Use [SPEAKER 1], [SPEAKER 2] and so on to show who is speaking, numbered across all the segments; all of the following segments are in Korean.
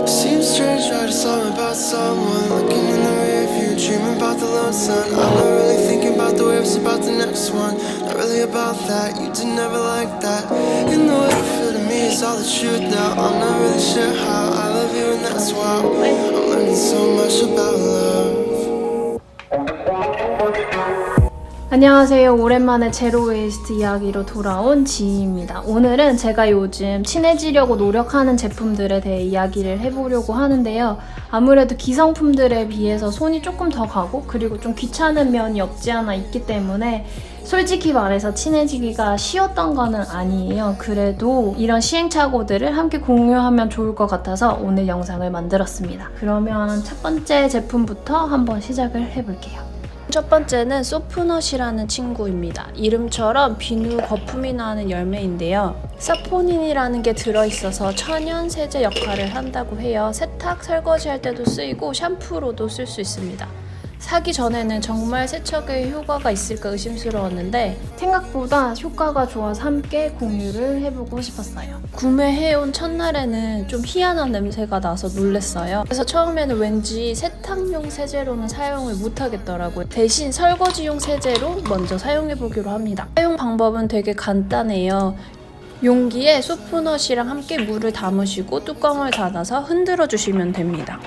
[SPEAKER 1] Seems strange, right? A song about someone looking in the rear view, dreaming about the lone sun. I'm not really thinking about the waves, about the next one. Not really about that, you did never like that. And the way you feel to me is all the truth now. I'm not really sure how I love you, and that's why I'm learning so much about love.
[SPEAKER 2] 안녕하세요. 오랜만에 제로 웨이스트 이야기로 돌아온 지희입니다. 오늘은 제가 요즘 친해지려고 노력하는 제품들에 대해 이야기를 해보려고 하는데요. 아무래도 기성품들에 비해서 손이 조금 더 가고 그리고 좀 귀찮은 면이 없지 않아 있기 때문에 솔직히 말해서 친해지기가 쉬웠던 거는 아니에요. 그래도 이런 시행착오들을 함께 공유하면 좋을 것 같아서 오늘 영상을 만들었습니다. 그러면 첫 번째 제품부터 한번 시작을 해볼게요. 첫 번째는 소프넛이라는 친구입니다. 이름처럼 비누 거품이 나는 열매인데요. 사포닌이라는 게 들어있어서 천연 세제 역할을 한다고 해요. 세탁, 설거지 할 때도 쓰이고 샴푸로도 쓸 수 있습니다. 사기 전에는 정말 세척에 효과가 있을까 의심스러웠는데 생각보다 효과가 좋아서 함께 공유를 해보고 싶었어요. 구매해온 첫날에는 좀 희한한 냄새가 나서 놀랐어요. 그래서 처음에는 왠지 세탁용 세제로는 사용을 못하겠더라고요. 대신 설거지용 세제로 먼저 사용해보기로 합니다. 사용 방법은 되게 간단해요. 용기에 소프넛이랑 함께 물을 담으시고 뚜껑을 닫아서 흔들어 주시면 됩니다.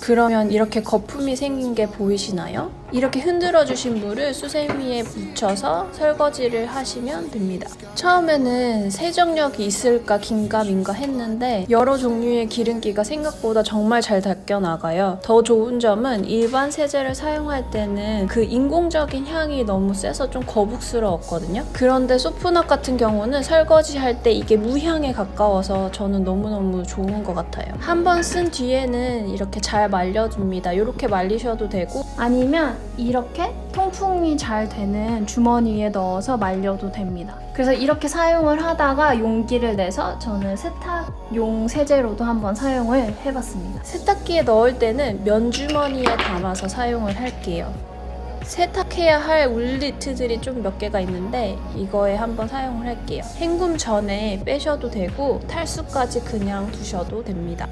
[SPEAKER 2] 그러면 이렇게 거품이 생긴 게 보이시나요? 이렇게 흔들어 주신 물을 수세미에 묻혀서 설거지를 하시면 됩니다. 처음에는 세정력이 있을까 긴가민가 했는데 여러 종류의 기름기가 생각보다 정말 잘 닦여 나가요. 더 좋은 점은 일반 세제를 사용할 때는 그 인공적인 향이 너무 세서 좀 거북스러웠거든요. 그런데 소프넛 같은 경우는 설거지 할 때 이게 무향에 가까워서 저는 너무너무 좋은 것 같아요. 한번 쓴 뒤에는 이렇게 잘 말려줍니다. 이렇게 말리셔도 되고 아니면 이렇게 통풍이 잘 되는 주머니에 넣어서 말려도 됩니다. 그래서 이렇게 사용을 하다가 용기를 내서 저는 세탁용 세제로도 한번 사용을 해봤습니다. 세탁기에 넣을 때는 면주머니에 담아서 사용을 할게요. 세탁해야 할 울리트들이 좀 몇 개가 있는데 이거에 한번 사용을 할게요. 헹굼 전에 빼셔도 되고 탈수까지 그냥 두셔도 됩니다.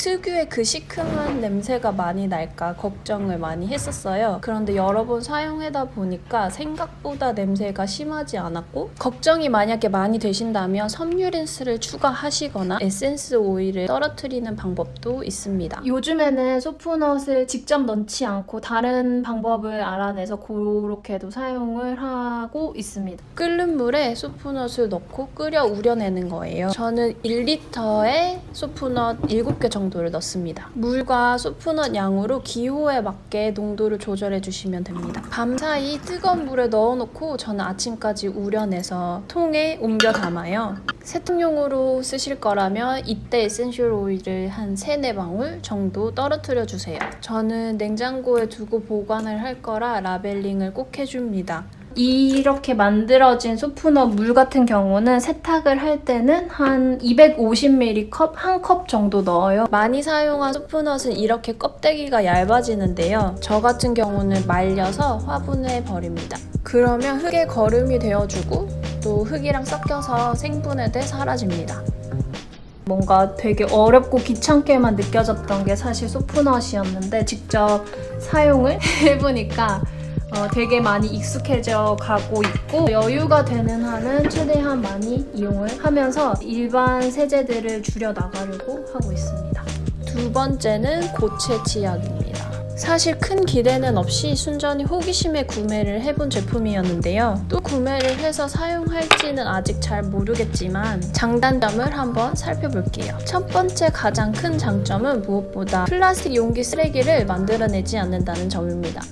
[SPEAKER 2] 특유의 그 시큼한 냄새가 많이 날까 걱정을 많이 했었어요. 그런데 여러 번 사용하다 보니까 생각보다 냄새가 심하지 않았고 걱정이 만약에 많이 되신다면 섬유 린스를 추가하시거나 에센스 오일을 떨어뜨리는 방법도 있습니다. 요즘에는 소프넛을 직접 넣지 않고 다른 방법을 알아내서 그렇게도 사용을 하고 있습니다. 끓는 물에 소프넛을 넣고 끓여 우려내는 거예요. 저는 1리터에 소프넛 7개 정도 를 넣습니다. 물과 소프넛 양으로 기호에 맞게 농도를 조절해 주시면 됩니다. 밤사이 뜨거운 물에 넣어놓고 저는 아침까지 우려내서 통에 옮겨 담아요. 세탁용으로 쓰실 거라면 이때 에센셜 오일을 한 3-4방울 정도 떨어뜨려 주세요. 저는 냉장고에 두고 보관을 할 거라 라벨링을 꼭 해줍니다. 이렇게 만들어진 소프넛 물 같은 경우는 세탁을 할 때는 한 250ml 컵, 한 컵 정도 넣어요. 많이 사용한 소프넛은 이렇게 껍데기가 얇아지는데요. 저 같은 경우는 말려서 화분에 버립니다. 그러면 흙에 거름이 되어주고 또 흙이랑 섞여서 생분해돼 사라집니다. 뭔가 되게 어렵고 귀찮게만 느껴졌던 게 사실 소프넛이었는데 직접 사용을 해보니까 되게 많이 익숙해져 가고 있고 여유가 되는 한은 최대한 많이 이용을 하면서 일반 세제들을 줄여 나가려고 하고 있습니다. 두 번째는 고체 치약입니다. 사실 큰 기대는 없이 순전히 호기심에 구매를 해본 제품이었는데요. 또 구매를 해서 사용할지는 아직 잘 모르겠지만 장단점을 한번 살펴볼게요. 첫 번째 가장 큰 장점은 무엇보다 플라스틱 용기 쓰레기를 만들어내지 않는다는 점입니다.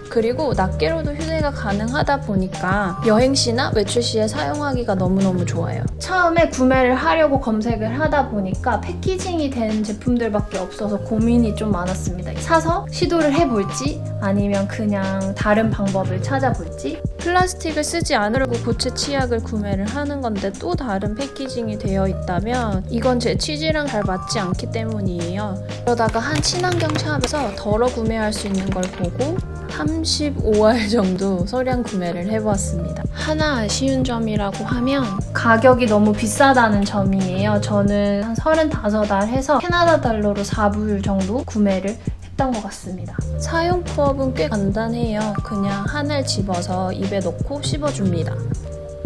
[SPEAKER 2] 그리고 낱개로도 휴대가 가능하다 보니까 여행시나 외출시에 사용하기가 너무너무 좋아요. 처음에 구매를 하려고 검색을 하다 보니까 패키징이 된 제품들밖에 없어서 고민이 좀 많았습니다. 사서 시도를 해볼지 아니면 그냥 다른 방법을 찾아볼지. 플라스틱을 쓰지 않으려고 고체 치약을 구매를 하는 건데 또 다른 패키징이 되어 있다면 이건 제 취지랑 잘 맞지 않기 때문이에요. 그러다가 한 친환경 샵에서 덜어 구매할 수 있는 걸 보고 35알 정도 소량 구매를 해보았습니다. 하나 아쉬운 점이라고 하면 가격이 너무 비싸다는 점이에요. 저는 한 35알 해서 캐나다 달러로 4불 정도 구매를 했던 것 같습니다. 사용법은 꽤 간단해요. 그냥 한 알 집어서 입에 넣고 씹어줍니다.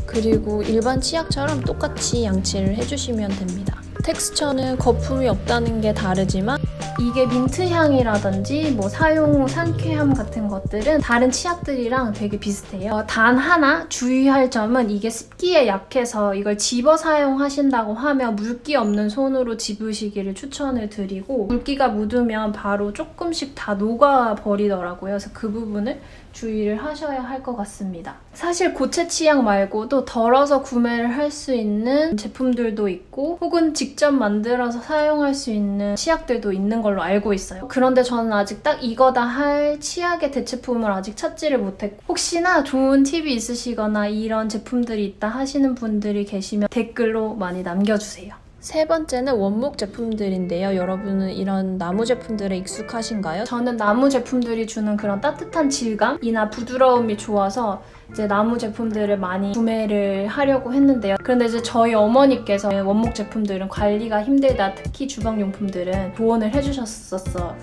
[SPEAKER 2] 그리고 일반 치약처럼 똑같이 양치를 해주시면 됩니다. 텍스처는 거품이 없다는 게 다르지만 이게 민트 향이라든지 뭐 사용 후 상쾌함 같은 것들은 다른 치약들이랑 되게 비슷해요. 단 하나 주의할 점은 이게 습기에 약해서 이걸 집어 사용하신다고 하면 물기 없는 손으로 집으시기를 추천을 드리고 물기가 묻으면 바로 조금씩 다 녹아버리더라고요. 그래서 그 부분을 주의를 하셔야 할 것 같습니다. 사실 고체 치약 말고도 덜어서 구매를 할 수 있는 제품들도 있고 혹은 직접 만들어서 사용할 수 있는 치약들도 있는 걸로 알고 있어요. 그런데 저는 아직 딱 이거다 할 치약의 대체품을 아직 찾지를 못했고 혹시나 좋은 팁이 있으시거나 이런 제품들이 있다 하시는 분들이 계시면 댓글로 많이 남겨주세요. 세 번째는 원목 제품들인데요. 여러분은 이런 나무 제품들에 익숙하신가요? 저는 나무 제품들이 주는 그런 따뜻한 질감이나 부드러움이 좋아서 이제 나무 제품들을 많이 구매를 하려고 했는데요. 그런데 이제 저희 어머니께서 원목 제품들은 관리가 힘들다, 특히 주방용품들은 조언을 해주셨었어요.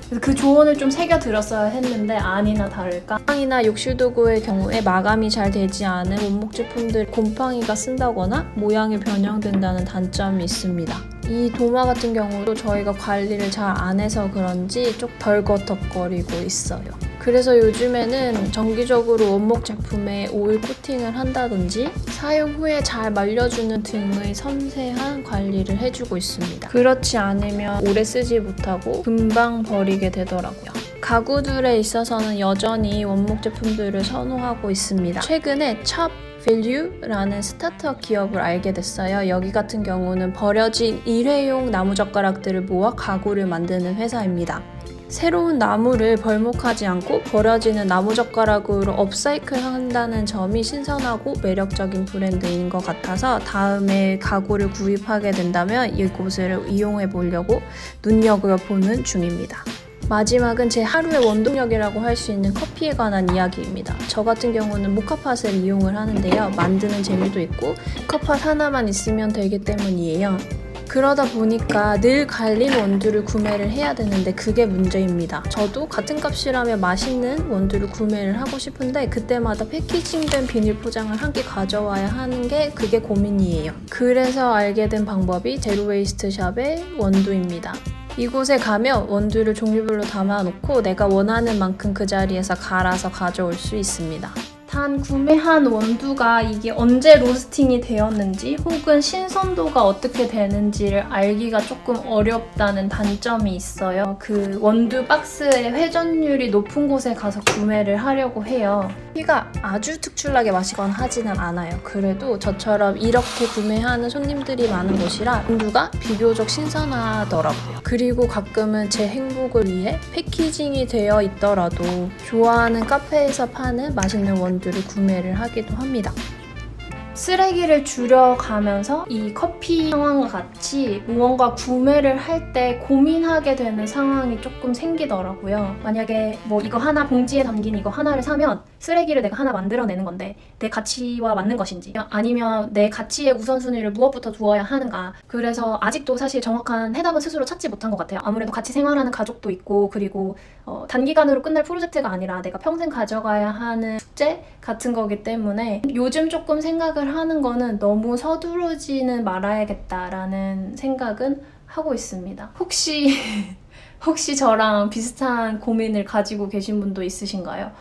[SPEAKER 2] 그래서 그 조언을 좀 새겨들었어야 했는데 아니나 다를까 주방이나 욕실 도구의 경우에 마감이 잘 되지 않은 원목 제품들 곰팡이가 쓴다거나 모양이 변형된다는 단점이 있습니다. 이 도마 같은 경우도 저희가 관리를 잘 안 해서 그런지 좀 덜거덕거리고 있어요. 그래서 요즘에는 정기적으로 원목 제품에 오일 코팅을 한다든지 사용 후에 잘 말려주는 등의 섬세한 관리를 해주고 있습니다. 그렇지 않으면 오래 쓰지 못하고 금방 버리게 되더라고요. 가구들에 있어서는 여전히 원목 제품들을 선호하고 있습니다. 최근에 첩 밸류라는 스타트업 기업을 알게 됐어요. 여기 같은 경우는 버려진 일회용 나무젓가락들을 모아 가구를 만드는 회사입니다. 새로운 나무를 벌목하지 않고 버려지는 나무젓가락으로 업사이클 한다는 점이 신선하고 매력적인 브랜드인 것 같아서 다음에 가구를 구입하게 된다면 이곳을 이용해 보려고 눈여겨보는 중입니다. 마지막은 제 하루의 원동력이라고 할 수 있는 커피에 관한 이야기입니다. 저 같은 경우는 모카팟을 이용을 하는데요. 만드는 재미도 있고 모카팟 하나만 있으면 되기 때문이에요. 그러다 보니까 늘 갈린 원두를 구매를 해야 되는데 그게 문제입니다. 저도 같은 값이라면 맛있는 원두를 구매를 하고 싶은데 그때마다 패키징된 비닐 포장을 함께 가져와야 하는 게 그게 고민이에요. 그래서 알게 된 방법이 제로웨이스트 샵의 원두입니다. 이곳에 가면 원두를 종류별로 담아놓고 내가 원하는 만큼 그 자리에서 갈아서 가져올 수 있습니다. 단 구매한 원두가 이게 언제 로스팅이 되었는지 혹은 신선도가 어떻게 되는지를 알기가 조금 어렵다는 단점이 있어요. 그 원두 박스의 회전율이 높은 곳에 가서 구매를 하려고 해요. 커피가 아주 특출나게 마시거나 하지는 않아요. 그래도 저처럼 이렇게 구매하는 손님들이 많은 곳이라 원두가 비교적 신선하더라고요. 그리고 가끔은 제 행복을 위해 패키징이 되어 있더라도 좋아하는 카페에서 파는 맛있는 원두를 구매를 하기도 합니다. 쓰레기를 줄여가면서 이 커피 상황과 같이 무언가 구매를 할 때 고민하게 되는 상황이 조금 생기더라고요. 만약에 뭐 이거 하나 봉지에 담긴 이거 하나를 사면 쓰레기를 내가 하나 만들어내는 건데 내 가치와 맞는 것인지 아니면 내 가치의 우선순위를 무엇부터 두어야 하는가. 그래서 아직도 사실 정확한 해답은 스스로 찾지 못한 것 같아요. 아무래도 같이 생활하는 가족도 있고 그리고 단기간으로 끝날 프로젝트가 아니라 내가 평생 가져가야 하는 숙제 같은 거기 때문에 요즘 조금 생각을 하는 거는 너무 서두르지는 말아야겠다라는 생각은 하고 있습니다. 혹시 저랑 비슷한 고민을 가지고 계신 분도 있으신가요?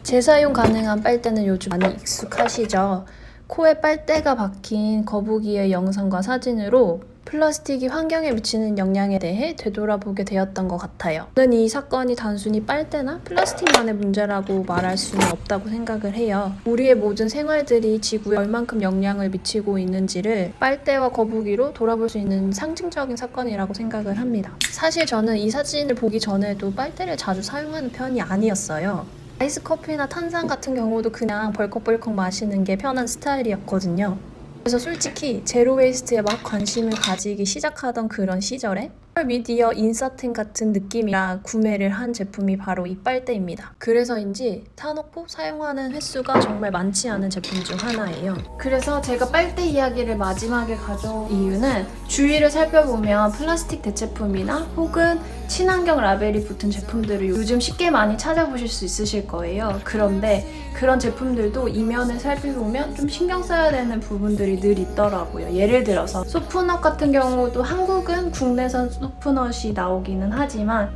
[SPEAKER 2] 재사용 가능한 빨대는 요즘 많이 익숙하시죠? 코에 빨대가 박힌 거북이의 영상과 사진으로 플라스틱이 환경에 미치는 영향에 대해 되돌아보게 되었던 것 같아요. 저는 이 사건이 단순히 빨대나 플라스틱만의 문제라고 말할 수는 없다고 생각을 해요. 우리의 모든 생활들이 지구에 얼만큼 영향을 미치고 있는지를 빨대와 거북이로 돌아볼 수 있는 상징적인 사건이라고 생각을 합니다. 사실 저는 이 사진을 보기 전에도 빨대를 자주 사용하는 편이 아니었어요. 아이스 커피나 탄산 같은 경우도 그냥 벌컥벌컥 마시는 게 편한 스타일이었거든요. 그래서 솔직히 제로 웨이스트에 막 관심을 가지기 시작하던 그런 시절에 미디어 인사템 같은 느낌이라 구매를 한 제품이 바로 이 빨대입니다. 그래서인지 사놓고 사용하는 횟수가 정말 많지 않은 제품 중 하나예요. 그래서 제가 빨대 이야기를 마지막에 가져온 이유는 주위를 살펴보면 플라스틱 대체품이나 혹은 친환경 라벨이 붙은 제품들을 요즘 쉽게 많이 찾아보실 수 있으실 거예요. 그런데 그런 제품들도 이면을 살펴보면 좀 신경 써야 되는 부분들이 늘 있더라고요. 예를 들어서 소프넛 같은 경우도 한국은 국내산 소프넛이 나오기는 하지만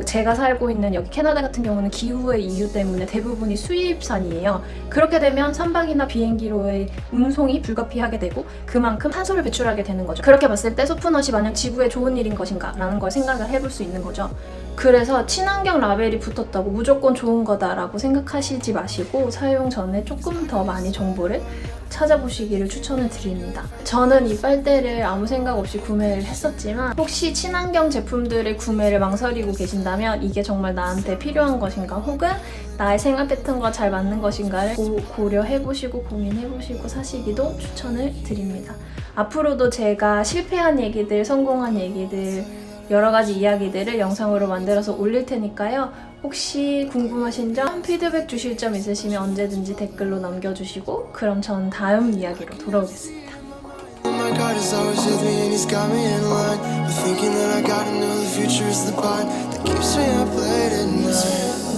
[SPEAKER 2] 제가 살고 있는 여기 캐나다 같은 경우는 기후의 이유 때문에 대부분이 수입산이에요. 그렇게 되면 선박이나 비행기로의 운송이 불가피하게 되고 그만큼 탄소를 배출하게 되는 거죠. 그렇게 봤을 때 소프넛이 만약 지구에 좋은 일인 것인가 라는 걸 생각을 해볼 수 있는 거죠. 그래서 친환경 라벨이 붙었다고 무조건 좋은 거다라고 생각하시지 마시고 사용 전에 조금 더 많이 정보를 찾아보시기를 추천을 드립니다. 저는 이 빨대를 아무 생각 없이 구매를 했었지만 혹시 친환경 제품들의 구매를 망설이고 계신다면 이게 정말 나한테 필요한 것인가 혹은 나의 생활 패턴과 잘 맞는 것인가를 고려해보시고 고민해보시고 사시기도 추천을 드립니다. 앞으로도 제가 실패한 얘기들, 성공한 얘기들 여러 가지 이야기들을 영상으로 만들어서 올릴 테니까요. 혹시 궁금하신 점, 피드백 주실 점 있으시면 언제든지 댓글로 남겨주시고 그럼 전 다음 이야기로 돌아오겠습니다.
[SPEAKER 1] Oh my God is always with me and he's got me in line. But thinking that I gotta know the future is the bond that keeps me up late at night.